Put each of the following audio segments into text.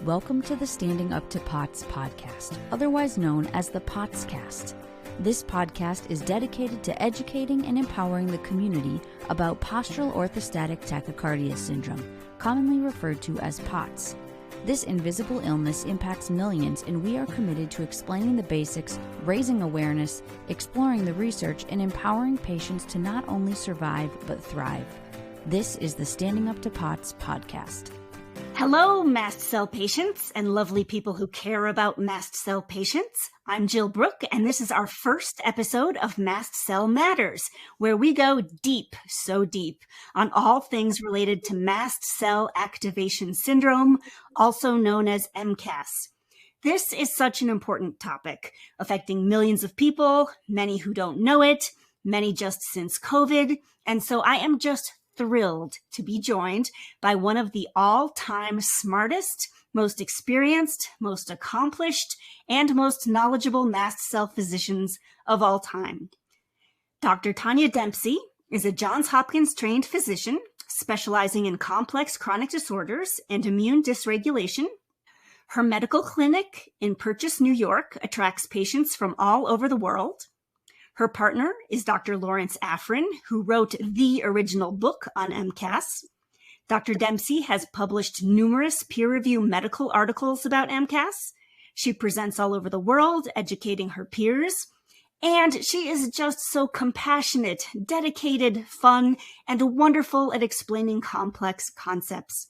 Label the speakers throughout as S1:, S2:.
S1: Welcome to the Standing Up to POTS podcast, otherwise known as the POTScast. This podcast is dedicated to educating and empowering the community about postural orthostatic tachycardia syndrome, commonly referred to as POTS. This invisible illness impacts millions, and we are committed to explaining the basics, raising awareness, exploring the research, and empowering patients to not only survive but thrive. This is the Standing Up to POTS podcast.
S2: Hello, mast cell patients and lovely people who care about mast cell patients. I'm Jill Brooke, and this is our first episode of Mast Cell Matters, where we go deep, so deep, on all things related to mast cell activation syndrome, also known as MCAS. This is such an important topic, affecting millions of people, many who don't know it, many just since COVID, and so I am just thrilled to be joined by one of the all-time smartest, most experienced, most accomplished, and most knowledgeable mast cell physicians of all time. Dr. Tanya Dempsey is a Johns Hopkins trained physician specializing in complex chronic disorders and immune dysregulation. Her medical clinic in Purchase, New York attracts patients from all over the world. Her partner is Dr. Lawrence Afrin, who wrote the original book on MCAS. Dr. Dempsey has published numerous peer-reviewed medical articles about MCAS. She presents all over the world, educating her peers. And she is just so compassionate, dedicated, fun, and wonderful at explaining complex concepts.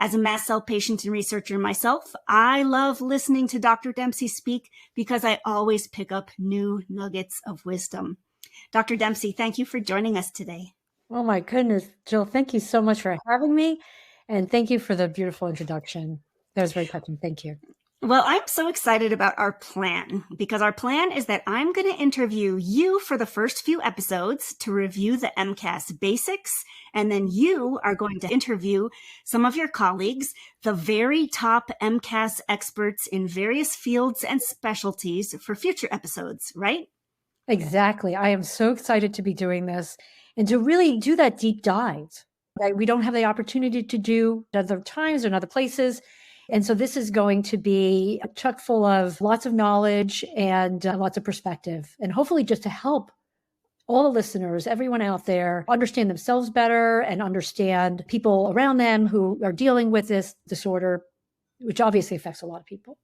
S2: As a mast cell patient and researcher myself, I love listening to Dr. Dempsey speak because I always pick up new nuggets of wisdom. Dr. Dempsey, thank you for joining us today.
S3: Oh my goodness, Jill, thank you so much for having me. And thank you for the beautiful introduction. That was very touching. Thank you.
S2: Well, I'm so excited about our plan because our plan is that I'm going to interview you for the first few episodes to review the MCAS basics. And then you are going to interview some of your colleagues, the very top MCAS experts in various fields and specialties for future episodes, right?
S3: Exactly. I am so excited to be doing this and to really do that deep dive that we don't have the opportunity to do at other times or in other places. And so this is going to be chock full of lots of knowledge and lots of perspective, and hopefully just to help all the listeners, everyone out there, understand themselves better and understand people around them who are dealing with this disorder, which obviously affects a lot of people.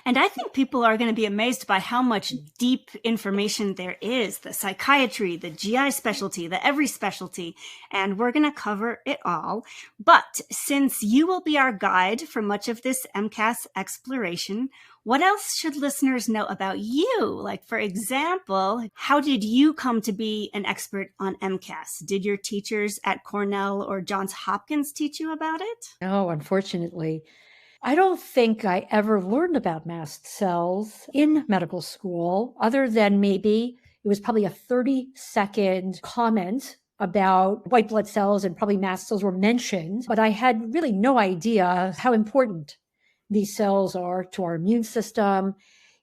S2: And I think people are going to be amazed by how much deep information there is, the psychiatry, the GI specialty, the every specialty, and we're going to cover it all. But since you will be our guide for much of this MCAS exploration, what else should listeners know about you? Like, for example, how did you come to be an expert on MCAS? Did your teachers at Cornell or Johns Hopkins teach you about it?
S3: No, unfortunately. I don't think I ever learned about mast cells in medical school, other than maybe it was probably a 30-second comment about white blood cells, and probably mast cells were mentioned, but I had really no idea how important these cells are to our immune system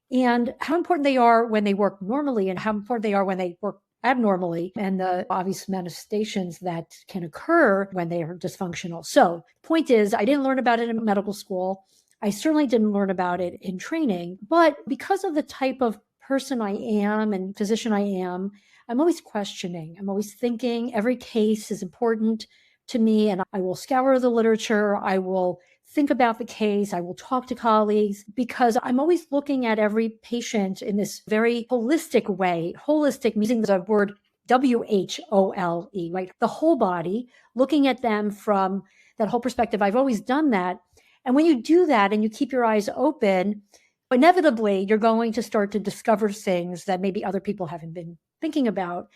S3: and how important they are when they work normally and how important they are when they work abnormally, and the obvious manifestations that can occur when they are dysfunctional. So the point is, I didn't learn about it in medical school. I certainly didn't learn about it in training, but because of the type of person I am and physician I am, I'm always questioning. I'm always thinking. Every case is important to me, and I will scour the literature. I will think about the case. I will talk to colleagues because I'm always looking at every patient in this very holistic way. Holistic, using the word WHOLE, right? The whole body, looking at them from that whole perspective. I've always done that. And when you do that and you keep your eyes open, inevitably you're going to start to discover things that maybe other people haven't been thinking about.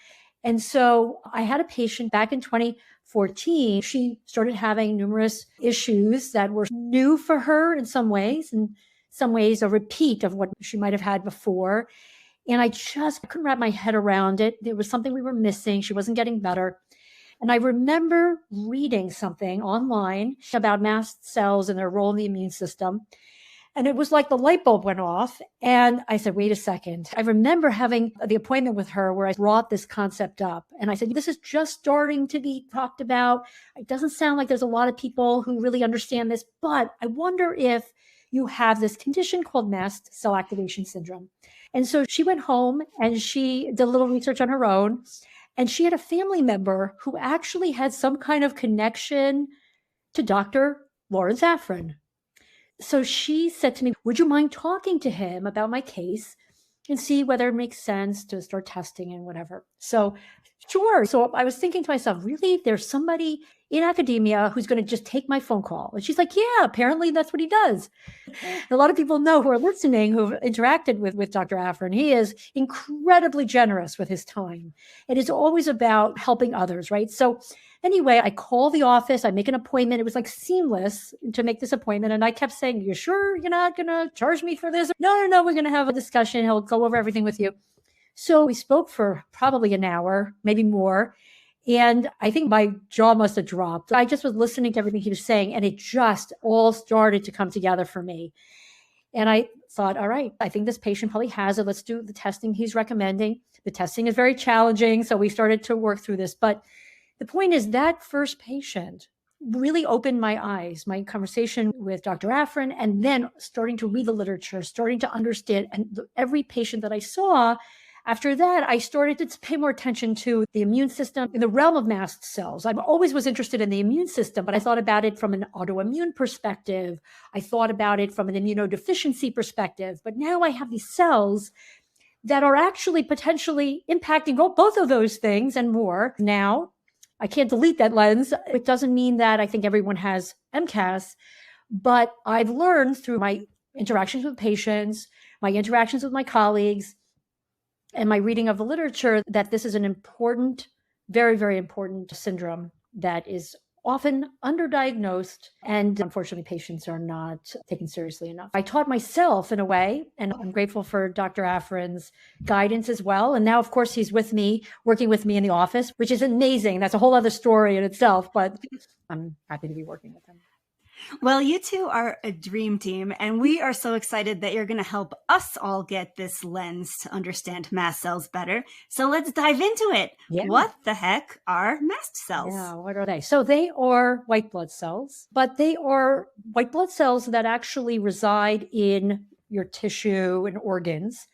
S3: And so I had a patient back in 2014. She started having numerous issues that were new for her in some ways, and some ways a repeat of what she might have had before. And I couldn't wrap my head around it. There was something we were missing. She wasn't getting better. And I remember reading something online about mast cells and their role in the immune system. And it was like the light bulb went off. And I said, wait a second. I remember having the appointment with her where I brought this concept up. And I said, this is just starting to be talked about. It doesn't sound like there's a lot of people who really understand this, but I wonder if you have this condition called mast cell activation syndrome. And so she went home and she did a little research on her own. And she had a family member who actually had some kind of connection to Dr. Lawrence Afrin. So she said to me, would you mind talking to him about my case and see whether it makes sense to start testing and whatever? So sure. So I was thinking to myself, really, there's somebody in academia who's going to just take my phone call. And she's like, yeah, apparently that's what he does. A lot of people know who are listening who've interacted with Dr. Afrin. He is incredibly generous with his time. It is always about helping others, right? So anyway, I call the office, I make an appointment. It was like seamless to make this appointment. And I kept saying, you sure you're not going to charge me for this? No, we're going to have a discussion. He'll go over everything with you. So we spoke for probably an hour, maybe more. And I think my jaw must have dropped. I just was listening to everything he was saying, and it just all started to come together for me. And I thought, all right, I think this patient probably has it. Let's do the testing he's recommending. The testing is very challenging, so we started to work through this. But the point is that first patient really opened my eyes, my conversation with Dr. Afrin, and then starting to read the literature, starting to understand. And every patient that I saw, after that, I started to pay more attention to the immune system in the realm of mast cells. I always was interested in the immune system, but I thought about it from an autoimmune perspective. I thought about it from an immunodeficiency perspective. But now I have these cells that are actually potentially impacting both of those things and more. Now, I can't delete that lens. It doesn't mean that I think everyone has MCAS, but I've learned through my interactions with patients, my interactions with my colleagues, and my reading of the literature that this is an important, very, very important syndrome that is often underdiagnosed. And unfortunately, patients are not taken seriously enough. I taught myself in a way, and I'm grateful for Dr. Afrin's guidance as well. And now, of course, he's with me, working with me in the office, which is amazing. That's a whole other story in itself, but I'm happy to be working with him.
S2: Well, you two are a dream team, and we are so excited that you're going to help us all get this lens to understand mast cells better. So let's dive into it. Yeah. What the heck are mast cells?
S3: Yeah, what are they? So they are white blood cells, but they are white blood cells that actually reside in your tissue and organs.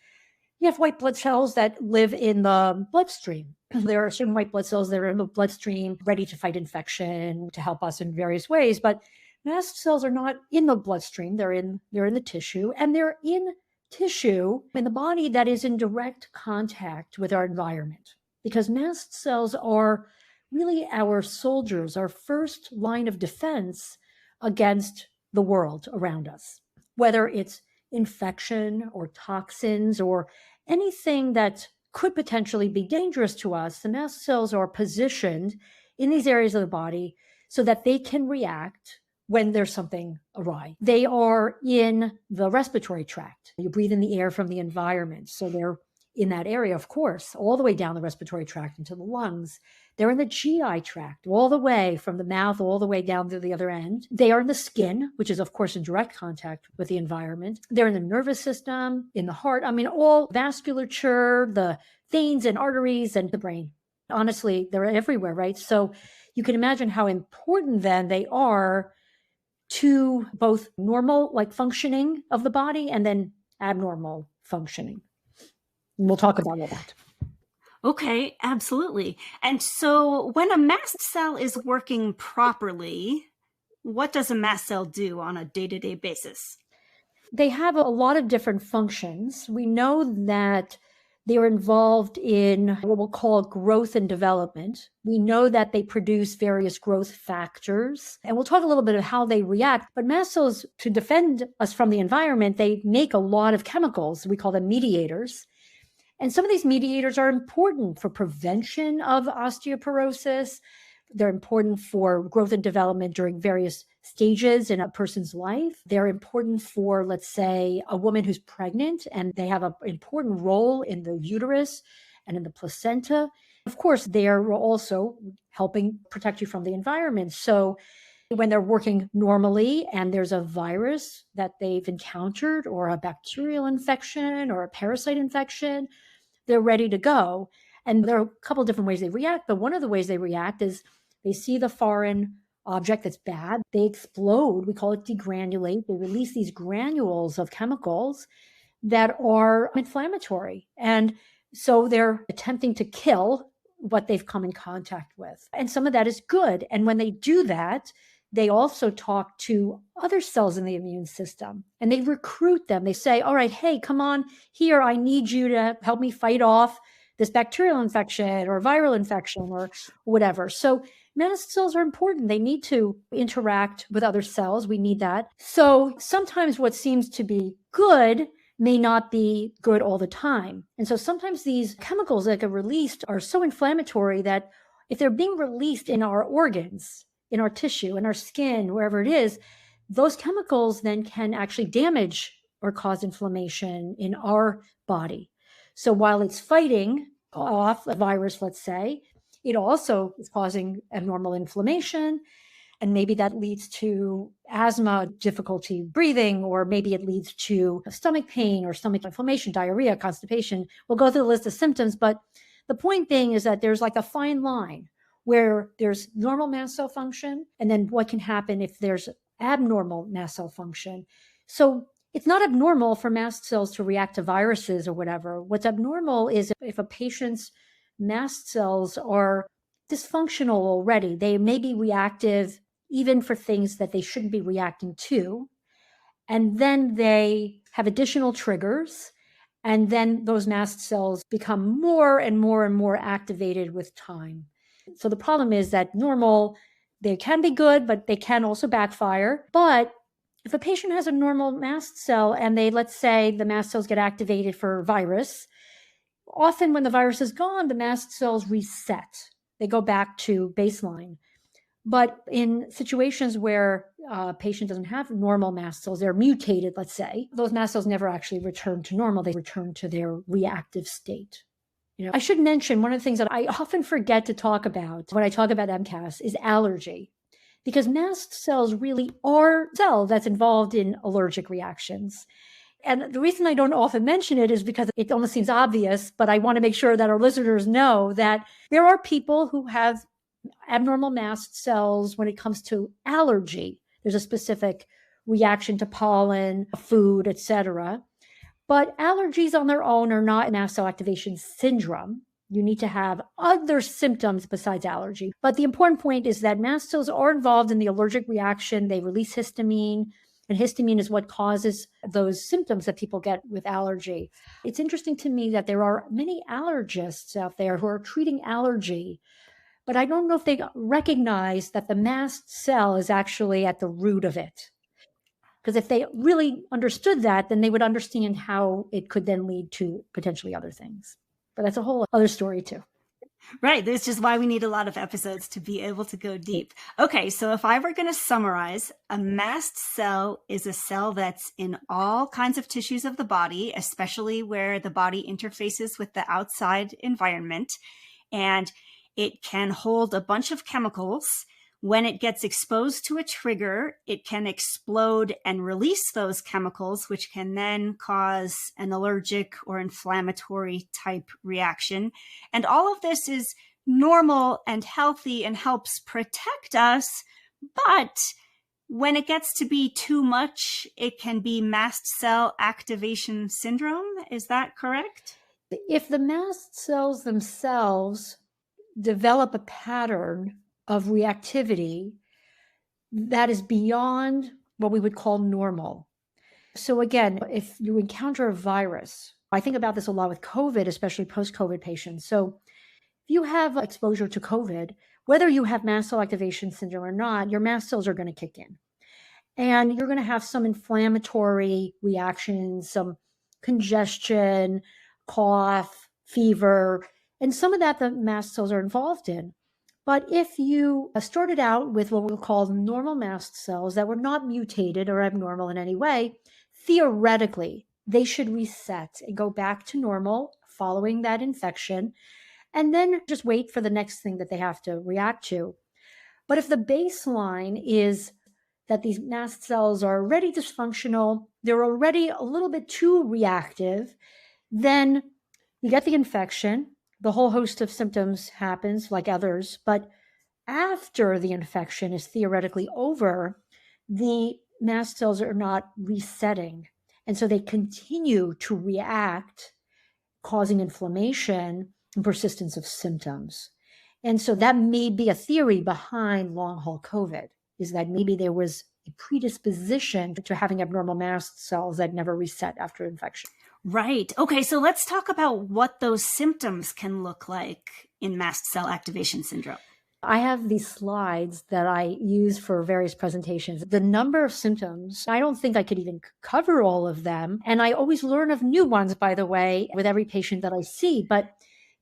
S3: You have white blood cells that live in the bloodstream. There are certain white blood cells that are in the bloodstream, ready to fight infection, to help us in various ways, but mast cells are not in the bloodstream. They're in the tissue, and they're in tissue in the body that is in direct contact with our environment, because mast cells are really our soldiers, our first line of defense against the world around us, whether it's infection or toxins or anything that could potentially be dangerous to us. The mast cells are positioned in these areas of the body so that they can react when there's something awry. They are in the respiratory tract. You breathe in the air from the environment. So they're in that area, of course, all the way down the respiratory tract into the lungs. They're in the GI tract, all the way from the mouth, all the way down to the other end. They are in the skin, which is, of course, in direct contact with the environment. They're in the nervous system, in the heart. I mean, all vasculature, the veins and arteries, and the brain. Honestly, they're everywhere, right? So you can imagine how important then they are to both normal, like functioning of the body, and then abnormal functioning. And we'll talk about all that.
S2: Okay, absolutely. And so when a mast cell is working properly, what does a mast cell do on a day-to-day basis?
S3: They have a lot of different functions. We know that they're involved in what we'll call growth and development. We know that they produce various growth factors, and we'll talk a little bit of how they react. But mast cells, to defend us from the environment, they make a lot of chemicals. We call them mediators. And some of these mediators are important for prevention of osteoporosis. They're important for growth and development during various stages in a person's life. They're important for, let's say, a woman who's pregnant, and they have an important role in the uterus and in the placenta. Of course, they're also helping protect you from the environment. So when they're working normally and there's a virus that they've encountered or a bacterial infection or a parasite infection, they're ready to go. And there are a couple of different ways they react, but one of the ways they react is they see the foreign object that's bad, they explode. We call it degranulate. They release these granules of chemicals that are inflammatory. And so they're attempting to kill what they've come in contact with. And some of that is good. And when they do that, they also talk to other cells in the immune system and they recruit them. They say, all right, hey, come on here. I need you to help me fight off this bacterial infection or viral infection or whatever. So mast cells are important. They need to interact with other cells. We need that. So sometimes what seems to be good may not be good all the time. And so sometimes these chemicals that get released are so inflammatory that if they're being released in our organs, in our tissue, in our skin, wherever it is, those chemicals then can actually damage or cause inflammation in our body. So while it's fighting off a virus, let's say, it also is causing abnormal inflammation. And maybe that leads to asthma, difficulty breathing, or maybe it leads to stomach pain or stomach inflammation, diarrhea, constipation. We'll go through the list of symptoms, but the point being is that there's like a fine line where there's normal mast cell function, and then what can happen if there's abnormal mast cell function. So it's not abnormal for mast cells to react to viruses or whatever. What's abnormal is if a patient's mast cells are dysfunctional already. They may be reactive even for things that they shouldn't be reacting to. And then they have additional triggers. And then those mast cells become more and more and more activated with time. So the problem is that normal, they can be good, but they can also backfire. But if a patient has a normal mast cell and let's say the mast cells get activated for virus, often when the virus is gone, the mast cells reset. They go back to baseline. But in situations where a patient doesn't have normal mast cells, they're mutated, let's say, those mast cells never actually return to normal. They return to their reactive state. I should mention one of the things that I often forget to talk about when I talk about MCAS is allergy, because mast cells really are cells that's involved in allergic reactions. And the reason I don't often mention it is because it almost seems obvious, but I want to make sure that our listeners know that there are people who have abnormal mast cells when it comes to allergy. There's a specific reaction to pollen, food, etc. But allergies on their own are not mast cell activation syndrome. You need to have other symptoms besides allergy. But the important point is that mast cells are involved in the allergic reaction. They release histamine, and histamine is what causes those symptoms that people get with allergy. It's interesting to me that there are many allergists out there who are treating allergy, but I don't know if they recognize that the mast cell is actually at the root of it. Because if they really understood that, then they would understand how it could then lead to potentially other things. But that's a whole other story too.
S2: Right. This is why we need a lot of episodes to be able to go deep. Okay. So if I were going to summarize, a mast cell is a cell that's in all kinds of tissues of the body, especially where the body interfaces with the outside environment. And it can hold a bunch of chemicals. When it gets exposed to a trigger, it can explode and release those chemicals, which can then cause an allergic or inflammatory type reaction. And all of this is normal and healthy and helps protect us. But when it gets to be too much, it can be mast cell activation syndrome. Is that correct?
S3: If the mast cells themselves develop a pattern of reactivity that is beyond what we would call normal. So again, if you encounter a virus, I think about this a lot with COVID, especially post-COVID patients. So if you have exposure to COVID, whether you have mast cell activation syndrome or not, your mast cells are going to kick in. And you're going to have some inflammatory reactions, some congestion, cough, fever, and some of that the mast cells are involved in. But if you started out with what we'll call normal mast cells that were not mutated or abnormal in any way, theoretically, they should reset and go back to normal following that infection, and then just wait for the next thing that they have to react to. But if the baseline is that these mast cells are already dysfunctional, they're already a little bit too reactive, then you get the infection. The whole host of symptoms happens like others, but after the infection is theoretically over, the mast cells are not resetting. And so they continue to react, causing inflammation and persistence of symptoms. And so that may be a theory behind long haul COVID, is that maybe there was a predisposition to having abnormal mast cells that never reset after infection.
S2: Right. Okay, so let's talk about what those symptoms can look like in mast cell activation syndrome.
S3: I have these slides that I use for various presentations. The number of symptoms, I don't think I could even cover all of them. And I always learn of new ones, by the way, with every patient that I see. But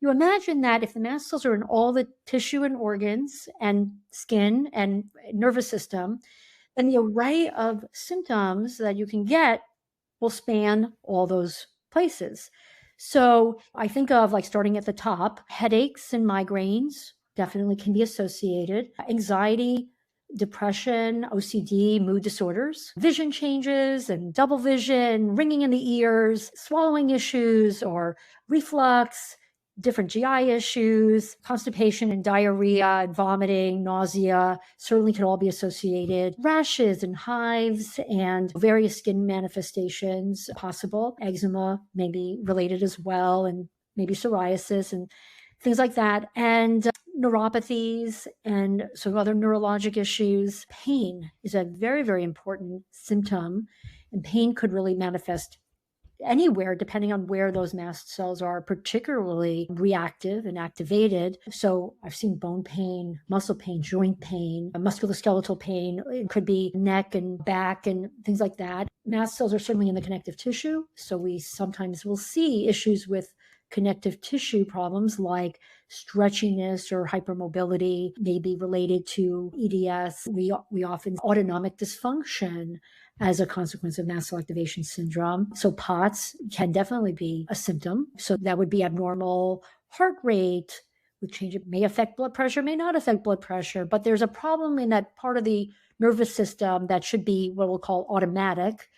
S3: you imagine that if the mast cells are in all the tissue and organs and skin and nervous system, then the array of symptoms that you can get will span all those places. So I think of like starting at the top, headaches and migraines definitely can be associated. Anxiety, depression, OCD, mood disorders, vision changes and double vision, ringing in the ears, swallowing issues or reflux, different GI issues, constipation and diarrhea and vomiting, nausea, certainly can all be associated. Rashes and hives and various skin manifestations possible. Eczema may be related as well, and maybe psoriasis and things like that. And neuropathies and so other neurologic issues. Pain is a very, very important symptom, and pain could really manifest anywhere depending on where those mast cells are particularly reactive and activated. So I've seen bone pain, muscle pain, joint pain, musculoskeletal pain. It could be neck and back and things like that. Mast cells are certainly in the connective tissue. So we sometimes will see issues with connective tissue problems like stretchiness or hypermobility, may be related to EDS. We often autonomic dysfunction as a consequence of mast cell activation syndrome. So POTS can definitely be a symptom. So that would be abnormal heart rate, with change. It may affect blood pressure, may not affect blood pressure, but there's a problem in that part of the nervous system that should be what we'll call automatic,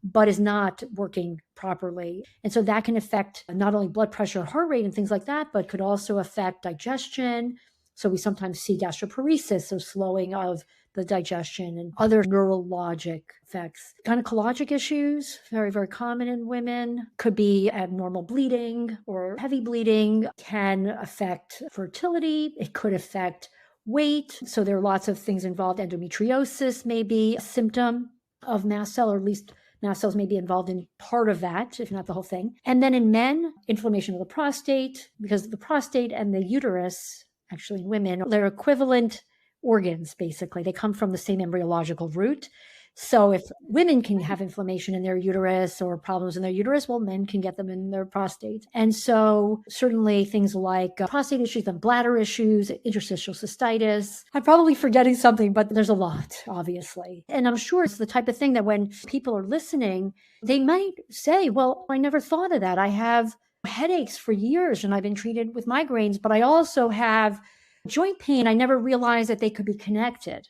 S3: but is not working properly. And so that can affect not only blood pressure, heart rate, and things like that, but could also affect digestion. So we sometimes see gastroparesis, so slowing of the digestion, and other neurologic effects. Gynecologic issues, very, very common in women, could be abnormal bleeding or heavy bleeding, can affect fertility. It could affect weight. So there are lots of things involved. Endometriosis may be a symptom of mast cell, or at least mast cells may be involved in part of that, if not the whole thing. And then in men, inflammation of the prostate, because the prostate and the uterus, actually in women, they're equivalent organs, basically. They come from the same embryological root. So if women can have inflammation in their uterus or problems in their uterus, well, men can get them in their prostate. And so certainly things like prostate issues and bladder issues, interstitial cystitis. I'm probably forgetting something, but there's a lot, obviously. And I'm sure it's the type of thing that when people are listening, they might say, well, I never thought of that. I have headaches for years and I've been treated with migraines, but I also have joint pain. I never realized that they could be connected.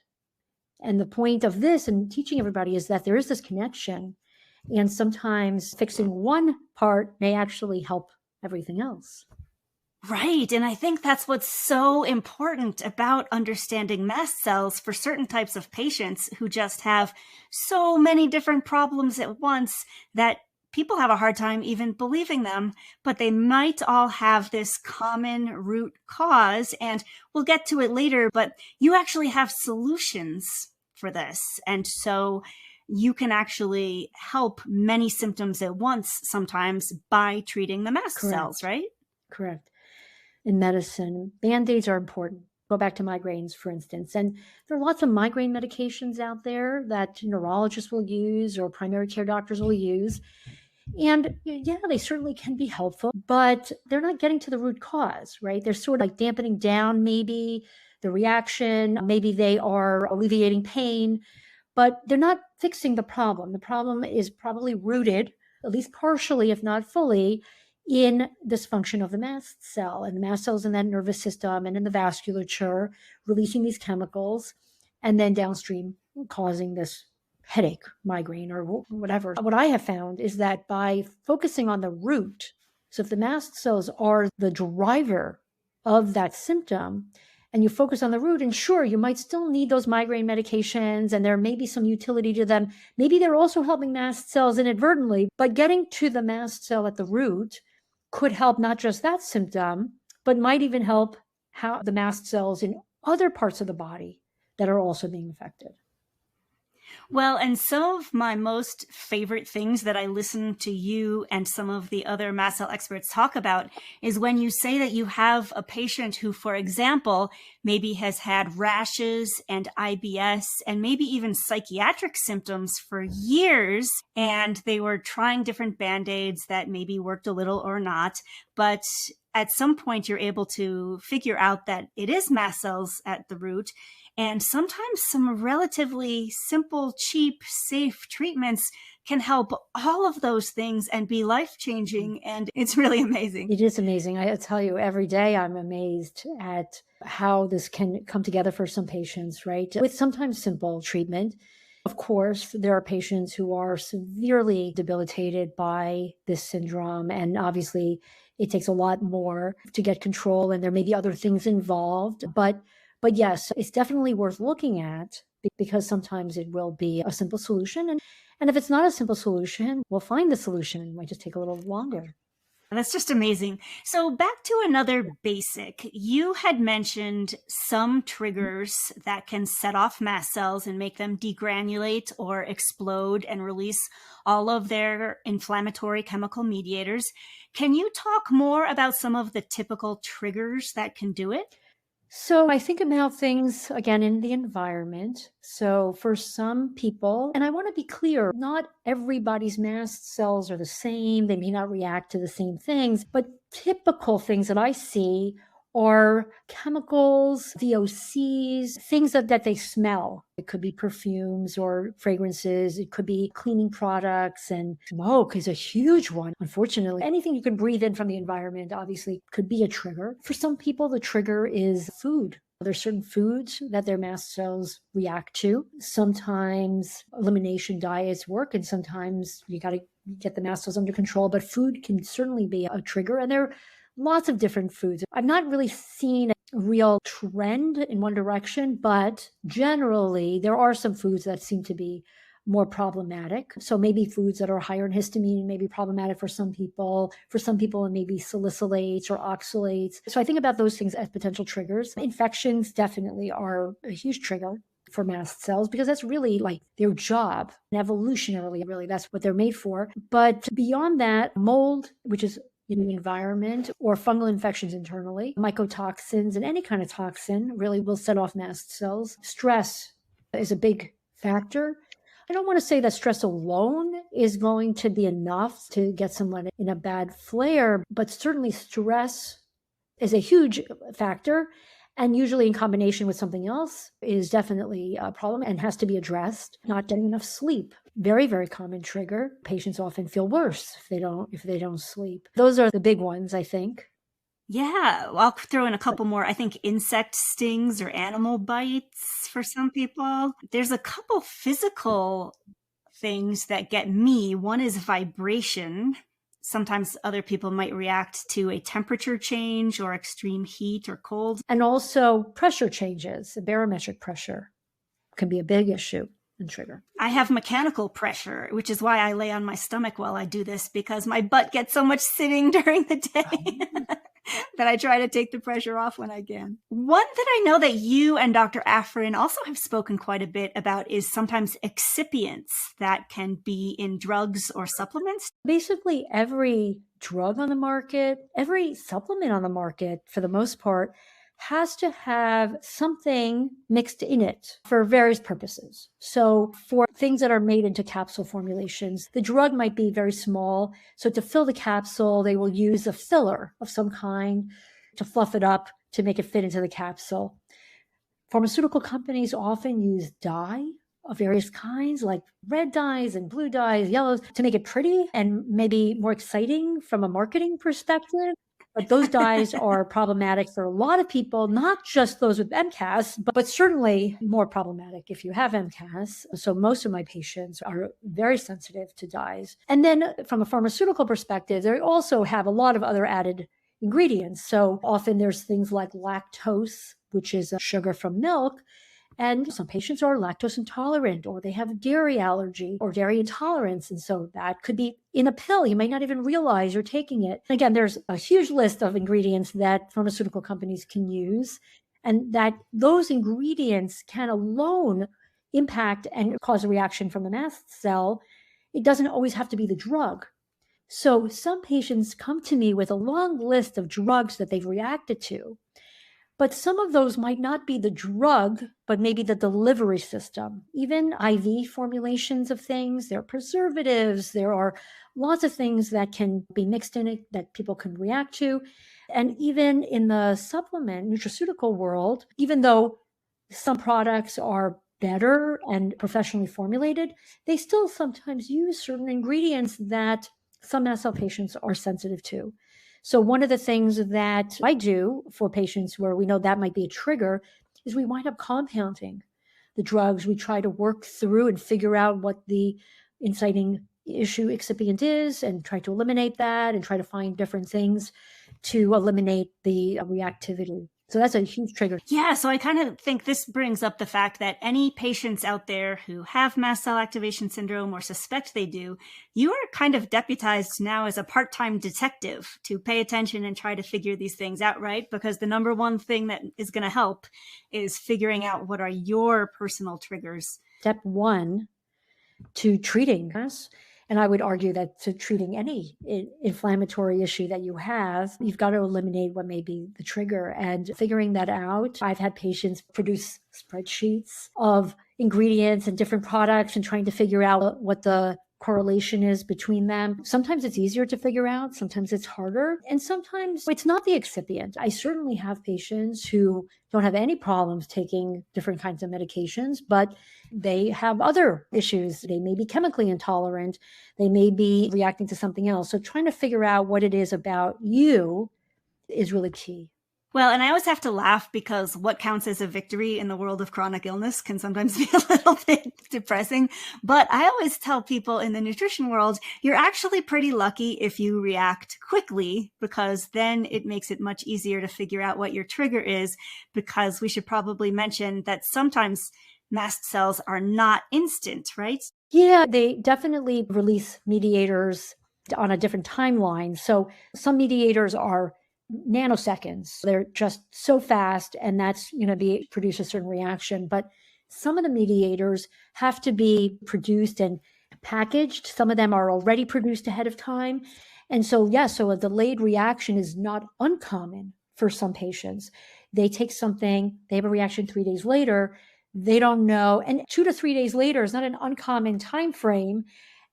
S3: And the point of this and teaching everybody is that there is this connection, and sometimes fixing one part may actually help everything else.
S2: Right. And I think that's what's so important about understanding mast cells for certain types of patients who just have so many different problems at once that people have a hard time even believing them, but they might all have this common root cause. And we'll get to it later, but you actually have solutions for this. And so you can actually help many symptoms at once sometimes by treating the mast cells, right?
S3: Correct. In medicine, Band-Aids are important. Go back to migraines, for instance. And there are lots of migraine medications out there that neurologists will use or primary care doctors will use. And yeah, they certainly can be helpful, but they're not getting to the root cause, right? They're sort of like dampening down maybe the reaction. Maybe they are alleviating pain, but they're not fixing the problem. The problem is probably rooted, at least partially, if not fully, in dysfunction of the mast cell, and the mast cells in that nervous system and in the vasculature, releasing these chemicals, and then downstream causing this headache, migraine, or whatever. What I have found is that by focusing on the root, so if the mast cells are the driver of that symptom, and you focus on the root, and sure, you might still need those migraine medications and there may be some utility to them. Maybe they're also helping mast cells inadvertently, but getting to the mast cell at the root could help not just that symptom, but might even help how the mast cells in other parts of the body that are also being affected.
S2: Well, and some of my most favorite things that I listen to you and some of the other mast cell experts talk about is when you say that you have a patient who, for example, maybe has had rashes and IBS and maybe even psychiatric symptoms for years, and they were trying different Band-Aids that maybe worked a little or not, but at some point you're able to figure out that it is mast cells at the root. And sometimes some relatively simple, cheap, safe treatments can help all of those things and be life-changing. And it's really amazing.
S3: It is amazing. I tell you, every day I'm amazed at how this can come together for some patients, right? With sometimes simple treatment. Of course, there are patients who are severely debilitated by this syndrome. And obviously, it takes a lot more to get control. And there may be other things involved. But yes, it's definitely worth looking at because sometimes it will be a simple solution. And if it's not a simple solution, we'll find the solution. It might just take a little longer.
S2: That's just amazing. So back to another basic. You had mentioned some triggers that can set off mast cells and make them degranulate or explode and release all of their inflammatory chemical mediators. Can you talk more about some of the typical triggers that can do it?
S3: So I think about things, again, in the environment. So for some people, and I want to be clear, not everybody's mast cells are the same. They may not react to the same things, but typical things that I see are chemicals, VOCs, things that they smell. It could be perfumes or fragrances. It could be cleaning products, and smoke is a huge one. Unfortunately, anything you can breathe in from the environment obviously could be a trigger. For some people, the trigger is food. There's certain foods that their mast cells react to. Sometimes elimination diets work, and sometimes you got to get the mast cells under control, but food can certainly be a trigger. And there are lots of different foods. I've not really seen a real trend in one direction, but generally there are some foods that seem to be more problematic. So maybe foods that are higher in histamine may be problematic for some people. For some people, it may be salicylates or oxalates. So I think about those things as potential triggers. Infections definitely are a huge trigger for mast cells because that's really like their job. And evolutionarily, really, that's what they're made for. But beyond that, mold, which is in the environment, or fungal infections internally, mycotoxins and any kind of toxin really will set off mast cells. Stress is a big factor. I don't want to say that stress alone is going to be enough to get someone in a bad flare, but certainly stress is a huge factor. And usually in combination with something else is definitely a problem and has to be addressed. Not getting enough sleep, very, very common trigger. Patients often feel worse if they don't sleep. Those are the big ones, I think.
S2: Yeah, I'll throw in a couple more. I think insect stings or animal bites for some people. There's a couple physical things that get me. One is vibration. Sometimes other people might react to a temperature change or extreme heat or cold.
S3: And also pressure changes. The barometric pressure can be a big issue and trigger.
S2: I have mechanical pressure, which is why I lay on my stomach while I do this because my butt gets so much sitting during the day. That I try to take the pressure off when I can. One that I know that you and Dr. Afrin also have spoken quite a bit about is sometimes excipients that can be in drugs or supplements.
S3: Basically, every drug on the market, every supplement on the market, for the most part, has to have something mixed in it for various purposes. So for things that are made into capsule formulations, the drug might be very small. So to fill the capsule, they will use a filler of some kind to fluff it up to make it fit into the capsule. Pharmaceutical companies often use dye of various kinds, like red dyes and blue dyes, yellows, to make it pretty and maybe more exciting from a marketing perspective. But those dyes are problematic for a lot of people, not just those with MCAS, but certainly more problematic if you have MCAS. So most of my patients are very sensitive to dyes. And then from a pharmaceutical perspective, they also have a lot of other added ingredients. So often there's things like lactose which is sugar from milk. And some patients are lactose intolerant, or they have dairy allergy or dairy intolerance. And so that could be in a pill. You might not even realize you're taking it. Again, there's a huge list of ingredients that pharmaceutical companies can use, and that those ingredients can alone impact and cause a reaction from the mast cell. It doesn't always have to be the drug. So some patients come to me with a long list of drugs that they've reacted to. But some of those might not be the drug, but maybe the delivery system. Even IV formulations of things, there are preservatives, there are lots of things that can be mixed in it that people can react to. And even in the supplement nutraceutical world, even though some products are better and professionally formulated, they still sometimes use certain ingredients that some mast cell patients are sensitive to. So one of the things that I do for patients where we know that might be a trigger is we wind up compounding the drugs. We try to work through and figure out what the inciting issue excipient is and try to eliminate that and try to find different things to eliminate the reactivity. So that's a huge trigger.
S2: Yeah, so I kind of think this brings up the fact that any patients out there who have mast cell activation syndrome or suspect they do, you are kind of deputized now as a part-time detective to pay attention and try to figure these things out, right? Because the number one thing that is going to help is figuring out what are your personal triggers.
S3: Step one to treating us. And I would argue that to treating any inflammatory issue that you have, you've got to eliminate what may be the trigger and figuring that out. I've had patients produce spreadsheets of ingredients and different products and trying to figure out what the correlation is between them. Sometimes it's easier to figure out, sometimes it's harder, and sometimes it's not the excipient. I certainly have patients who don't have any problems taking different kinds of medications, but they have other issues. They may be chemically intolerant. They may be reacting to something else. So trying to figure out what it is about you is really key.
S2: Well, and I always have to laugh because what counts as a victory in the world of chronic illness can sometimes be a little bit depressing. But I always tell people in the nutrition world, you're actually pretty lucky if you react quickly, because then it makes it much easier to figure out what your trigger is, because we should probably mention that sometimes mast cells are not instant, right?
S3: Yeah, they definitely release mediators on a different timeline. So some mediators are nanoseconds. They're just so fast, and that's going to produce a certain reaction. But some of the mediators have to be produced and packaged. Some of them are already produced ahead of time. And so, so a delayed reaction is not uncommon for some patients. They take something, they have a reaction 3 days later, they don't know. And 2 to 3 days later is not an uncommon time frame.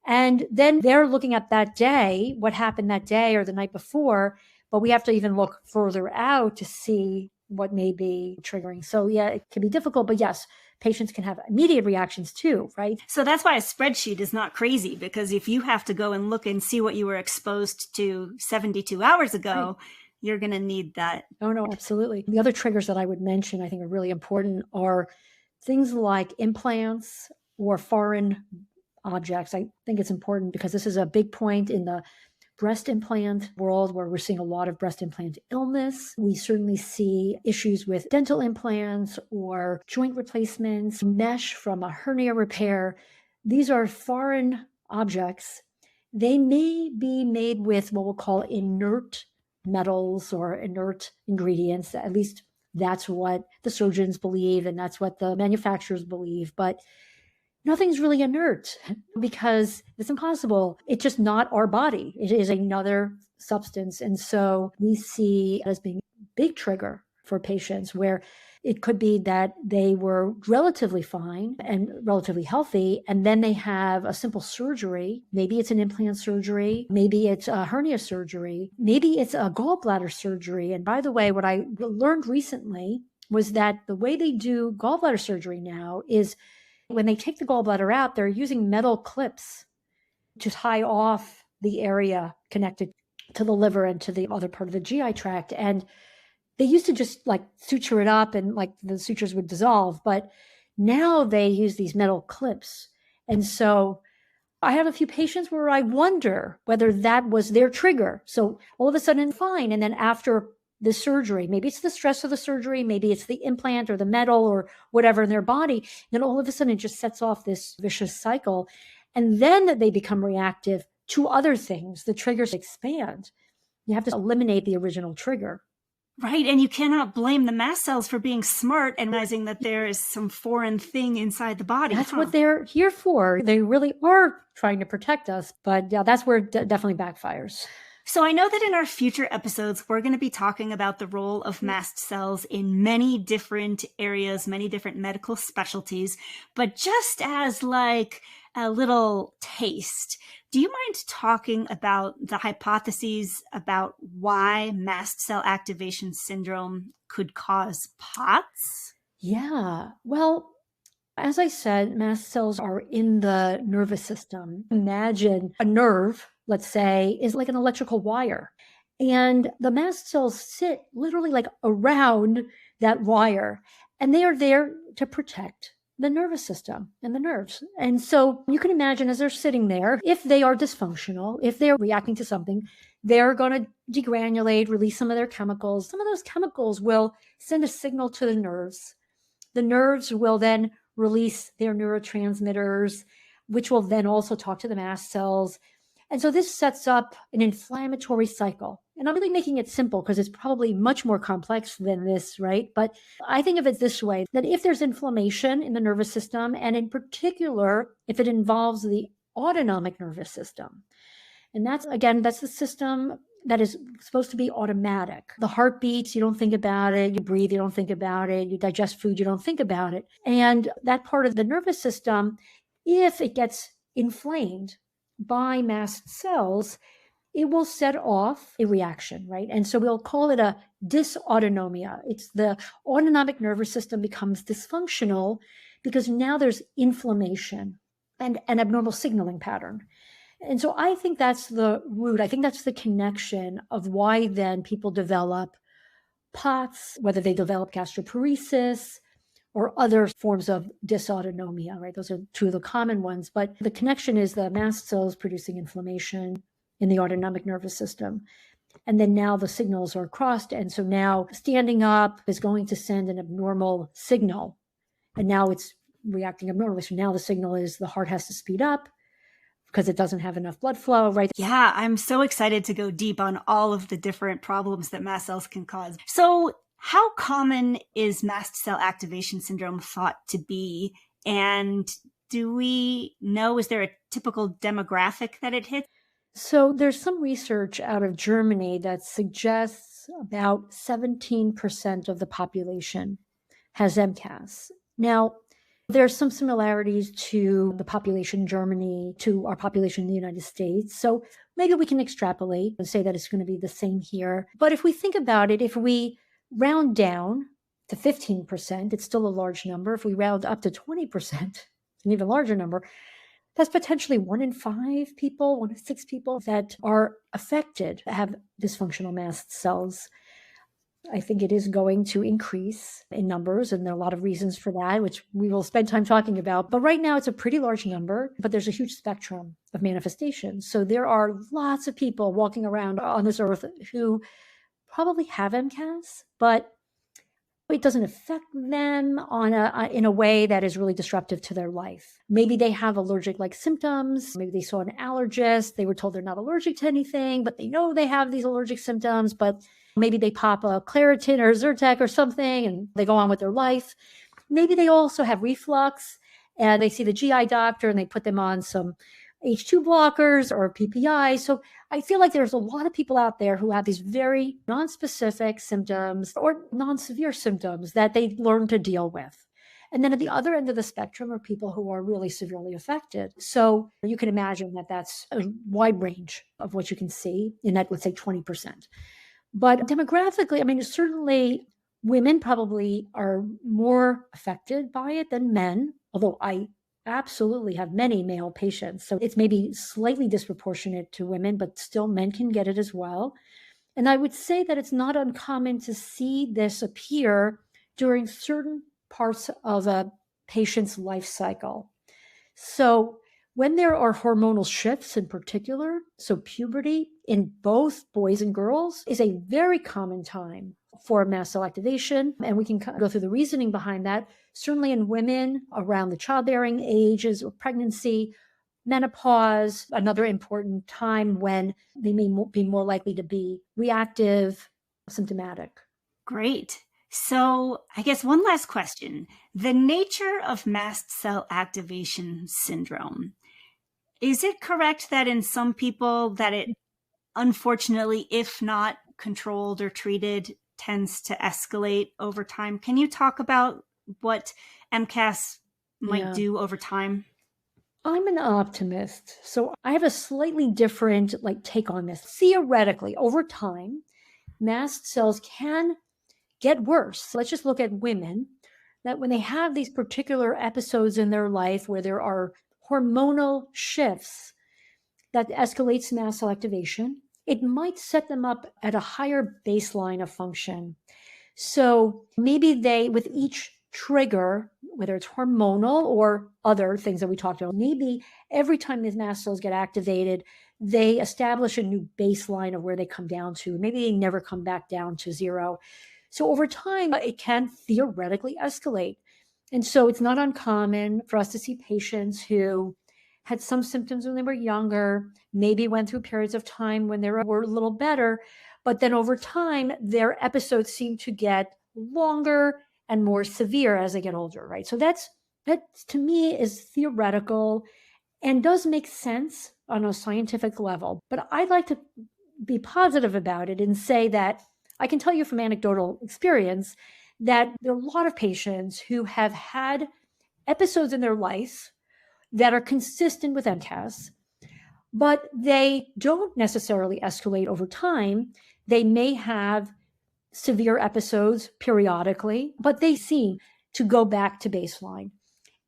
S3: And then they're looking at that day, what happened that day or the night before, but we have to even look further out to see what may be triggering. So it can be difficult, but yes, patients can have immediate reactions too, right?
S2: So that's why a spreadsheet is not crazy, because if you have to go and look and see what you were exposed to 72 hours ago, right, you're going to need that.
S3: Oh, no, absolutely. The other triggers that I would mention, I think are really important, are things like implants or foreign objects. I think it's important because this is a big point in the breast implant world where we're seeing a lot of breast implant illness. We certainly see issues with dental implants or joint replacements, mesh from a hernia repair. These are foreign objects. They may be made with what we'll call inert metals or inert ingredients. At least that's what the surgeons believe, and that's what the manufacturers believe. But nothing's really inert because it's impossible. It's just not our body. It is another substance. And so we see it as being a big trigger for patients where it could be that they were relatively fine and relatively healthy, and then they have a simple surgery. Maybe it's an implant surgery. Maybe it's a hernia surgery. Maybe it's a gallbladder surgery. And by the way, what I learned recently was that the way they do gallbladder surgery now is when they take the gallbladder out, they're using metal clips to tie off the area connected to the liver and to the other part of the GI tract. And they used to just suture it up and the sutures would dissolve. But now they use these metal clips. And so I have a few patients where I wonder whether that was their trigger. So all of a sudden, fine. And then after the surgery. Maybe it's the stress of the surgery, maybe it's the implant or the metal or whatever in their body. Then all of a sudden it just sets off this vicious cycle. And then they become reactive to other things. The triggers expand. You have to eliminate the original trigger.
S2: Right. And you cannot blame the mast cells for being smart and realizing that there is some foreign thing inside the body.
S3: That's what they're here for. They really are trying to protect us. But yeah, that's where it definitely backfires.
S2: So I know that in our future episodes, we're going to be talking about the role of mast cells in many different areas, many different medical specialties. But just as like a little taste, do you mind talking about the hypotheses about why mast cell activation syndrome could cause POTS?
S3: Yeah. Well, as I said, mast cells are in the nervous system. Imagine a nerve, let's say, is like an electrical wire. And the mast cells sit literally like around that wire. And they are there to protect the nervous system and the nerves. And so you can imagine as they're sitting there, if they are dysfunctional, if they're reacting to something, they're going to degranulate, release some of their chemicals. Some of those chemicals will send a signal to the nerves. The nerves will then release their neurotransmitters, which will then also talk to the mast cells. And so this sets up an inflammatory cycle. And I'm really making it simple because it's probably much more complex than this, right? But I think of it this way, that if there's inflammation in the nervous system, and in particular, if it involves the autonomic nervous system, and that's the system that is supposed to be automatic. The heart beats, you don't think about it. You breathe, you don't think about it. You digest food, you don't think about it. And that part of the nervous system, if it gets inflamed by mast cells, it will set off a reaction, right? And so we'll call it a dysautonomia. It's the autonomic nervous system becomes dysfunctional because now there's inflammation and an abnormal signaling pattern. And so I think that's the root. I think that's the connection of why then people develop POTS, whether they develop gastroparesis or other forms of dysautonomia, right? Those are two of the common ones. But the connection is the mast cells producing inflammation in the autonomic nervous system. And then now the signals are crossed. And so now standing up is going to send an abnormal signal. And now it's reacting abnormally. So now the signal is the heart has to speed up because it doesn't have enough blood flow, right?
S2: Yeah, I'm so excited to go deep on all of the different problems that mast cells can cause. So how common is mast cell activation syndrome thought to be? And do we know, is there a typical demographic that it hits?
S3: So there's some research out of Germany that suggests about 17% of the population has MCAS. Now, there's some similarities to the population in Germany, to our population in the United States. So maybe we can extrapolate and say that it's going to be the same here. But if we think about it, if we round down to 15%, it's still a large number. If we round up to 20%, an even larger number, that's potentially 1 in 5 people, 1 in 6 people that are affected, have dysfunctional mast cells. I think it is going to increase in numbers, and there are a lot of reasons for that, which we will spend time talking about. But right now, it's a pretty large number, but there's a huge spectrum of manifestations. So there are lots of people walking around on this earth who probably have MCAS, but it doesn't affect them in a way that is really disruptive to their life. Maybe they have allergic-like symptoms. Maybe they saw an allergist. They were told they're not allergic to anything, but they know they have these allergic symptoms. But maybe they pop a Claritin or Zyrtec or something, and they go on with their life. Maybe they also have reflux, and they see the GI doctor, and they put them on some H2 blockers or PPI. So I feel like there's a lot of people out there who have these very non-specific symptoms or non-severe symptoms that they learn to deal with. And then at the other end of the spectrum are people who are really severely affected. So you can imagine that that's a wide range of what you can see in that, let's say, 20%. But demographically, I mean, certainly women probably are more affected by it than men, although I absolutely have many male patients. So it's maybe slightly disproportionate to women, but still men can get it as well. And I would say that it's not uncommon to see this appear during certain parts of a patient's life cycle. So when there are hormonal shifts in particular, so puberty in both boys and girls is a very common time for mast cell activation, and we can go through the reasoning behind that. Certainly in women around the childbearing ages or pregnancy, menopause, another important time when they may be more likely to be reactive, symptomatic.
S2: Great. So I guess one last question. The nature of mast cell activation syndrome. Is it correct that in some people that it, unfortunately, if not controlled or treated, tends to escalate over time? Can you talk about what MCAS might do over time?
S3: I'm an optimist, so I have a slightly different take on this. Theoretically, over time, mast cells can get worse. Let's just look at women, that when they have these particular episodes in their life where there are hormonal shifts that escalates mast cell activation, it might set them up at a higher baseline of function. So maybe they, with each trigger, whether it's hormonal or other things that we talked about, maybe every time these mast cells get activated, they establish a new baseline of where they come down to. Maybe they never come back down to zero. So over time, it can theoretically escalate. And so it's not uncommon for us to see patients who had some symptoms when they were younger, maybe went through periods of time when they were a little better, but then over time, their episodes seem to get longer and more severe as they get older, right? So that to me is theoretical and does make sense on a scientific level. But I'd like to be positive about it and say that I can tell you from anecdotal experience that there are a lot of patients who have had episodes in their life that are consistent with MCAS, but they don't necessarily escalate over time. They may have severe episodes periodically, but they seem to go back to baseline.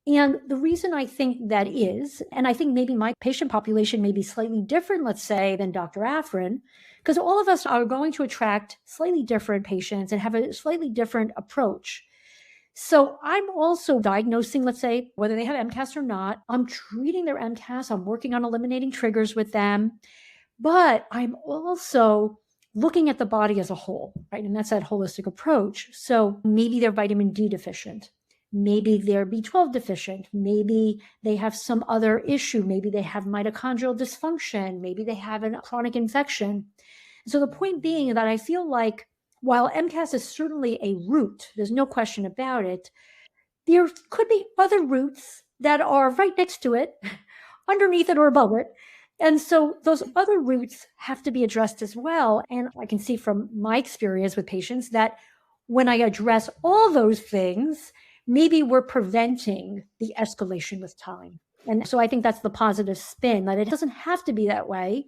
S3: And the reason I think that is, and I think maybe my patient population may be slightly different, let's say, than Dr. Afrin, because all of us are going to attract slightly different patients and have a slightly different approach. So I'm also diagnosing, let's say, whether they have MCAS or not. I'm treating their MCAS. I'm working on eliminating triggers with them. But I'm also looking at the body as a whole, right? And that's that holistic approach. So maybe they're vitamin D deficient. Maybe they're B12 deficient. Maybe they have some other issue. Maybe they have mitochondrial dysfunction. Maybe they have a chronic infection. So the point being that I feel like while MCAS is certainly a root, there's no question about it, there could be other roots that are right next to it, underneath it or above it. And so those other roots have to be addressed as well. And I can see from my experience with patients that when I address all those things, maybe we're preventing the escalation with time. And so I think that's the positive spin, that it doesn't have to be that way,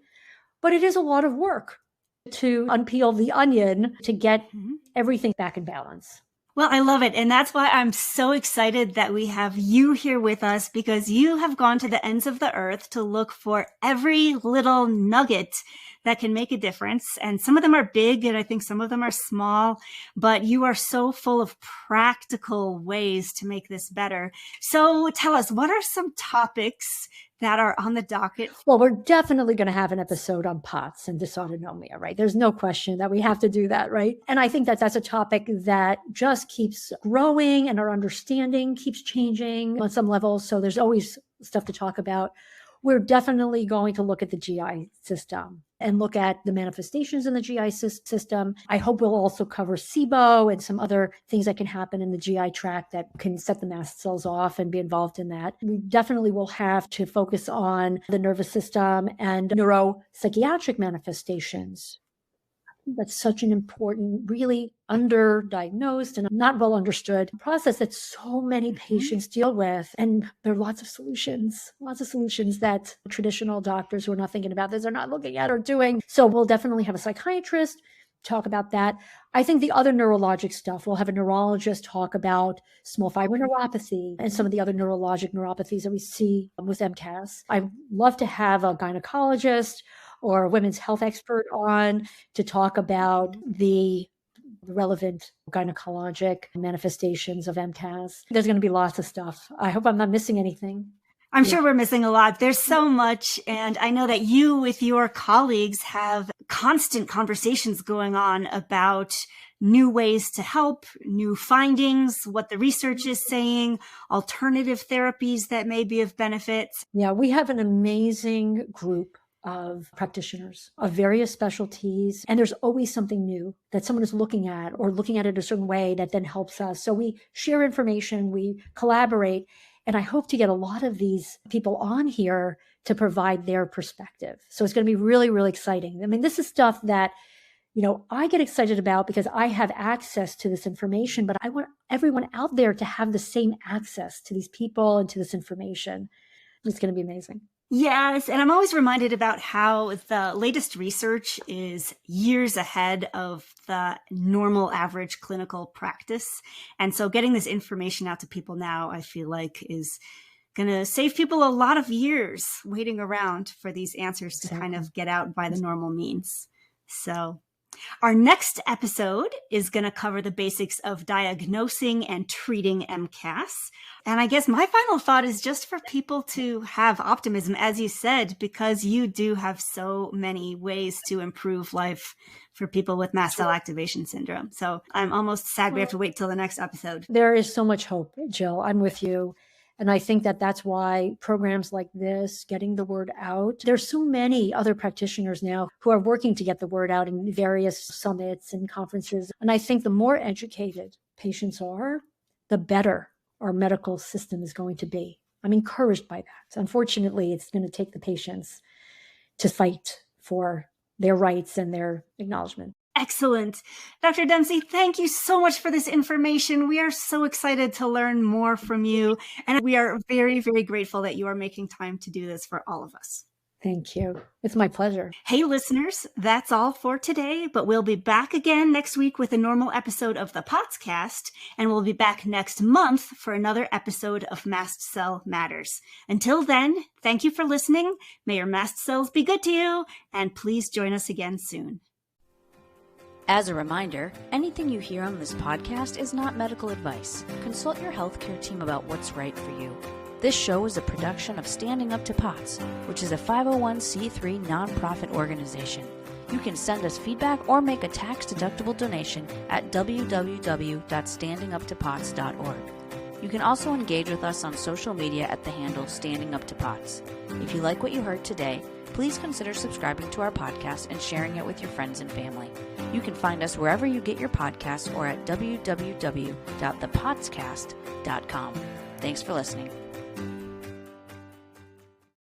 S3: but it is a lot of work to unpeel the onion to get everything back in balance.
S2: Well, I love it. And that's why I'm so excited that we have you here with us, because you have gone to the ends of the earth to look for every little nugget that can make a difference. And some of them are big, and I think some of them are small, but you are so full of practical ways to make this better. So tell us, what are some topics that are on the docket?
S3: Well, we're definitely going to have an episode on POTS and dysautonomia, right? There's no question that we have to do that, right? And I think that that's a topic that just keeps growing, and our understanding keeps changing on some levels. So there's always stuff to talk about. We're definitely going to look at the GI system and look at the manifestations in the GI system. I hope we'll also cover SIBO and some other things that can happen in the GI tract that can set the mast cells off and be involved in that. We definitely will have to focus on the nervous system and neuropsychiatric manifestations. That's such an important, really underdiagnosed and not well understood process that so many patients deal with. And there are lots of solutions that traditional doctors who are not thinking about this are not looking at or doing. So we'll definitely have a psychiatrist talk about that. I think the other neurologic stuff, we'll have a neurologist talk about small fiber neuropathy and some of the other neurologic neuropathies that we see with MCAS. I'd love to have a gynecologist or a women's health expert on to talk about the relevant gynecologic manifestations of MCAS. There's going to be lots of stuff. I hope I'm not missing anything.
S2: I'm sure we're missing a lot. There's so much. And I know that you with your colleagues have constant conversations going on about new ways to help, new findings, what the research is saying, alternative therapies that may be of benefit.
S3: Yeah, we have an amazing group of practitioners of various specialties. And there's always something new that someone is looking at or looking at it a certain way that then helps us. So we share information, we collaborate, and I hope to get a lot of these people on here to provide their perspective. So it's going to be really, really exciting. I mean, this is stuff that, I get excited about because I have access to this information, but I want everyone out there to have the same access to these people and to this information. It's going to be amazing.
S2: Yes, and I'm always reminded about how the latest research is years ahead of the normal average clinical practice. And so getting this information out to people now, I feel like is going to save people a lot of years waiting around for these answers to kind of get out by the normal means. So our next episode is going to cover the basics of diagnosing and treating MCAS. And I guess my final thought is just for people to have optimism, as you said, because you do have so many ways to improve life for people with mast cell activation syndrome. So I'm almost sad we have to wait till the next episode.
S3: There is so much hope, Jill. I'm with you. And I think that that's why programs like this, getting the word out, there's so many other practitioners now who are working to get the word out in various summits and conferences. And I think the more educated patients are, the better our medical system is going to be. I'm encouraged by that. Unfortunately, it's going to take the patients to fight for their rights and their acknowledgement.
S2: Excellent. Dr. Dempsey, thank you so much for this information. We are so excited to learn more from you. And we are very, very grateful that you are making time to do this for all of us.
S3: Thank you. It's my pleasure.
S2: Hey, listeners, that's all for today, but we'll be back again next week with a normal episode of the POTScast, and we'll be back next month for another episode of Mast Cell Matters. Until then, thank you for listening. May your mast cells be good to you, and please join us again soon.
S1: As a reminder, anything you hear on this podcast is not medical advice. Consult your healthcare team about what's right for you. This show is a production of Standing Up to POTS, which is a 501c3 nonprofit organization. You can send us feedback or make a tax-deductible donation at www.standinguptopots.org. You can also engage with us on social media at the handle Standing Up to POTS. If you like what you heard today, please consider subscribing to our podcast and sharing it with your friends and family. You can find us wherever you get your podcasts or at www.thepotscast.com. Thanks for listening.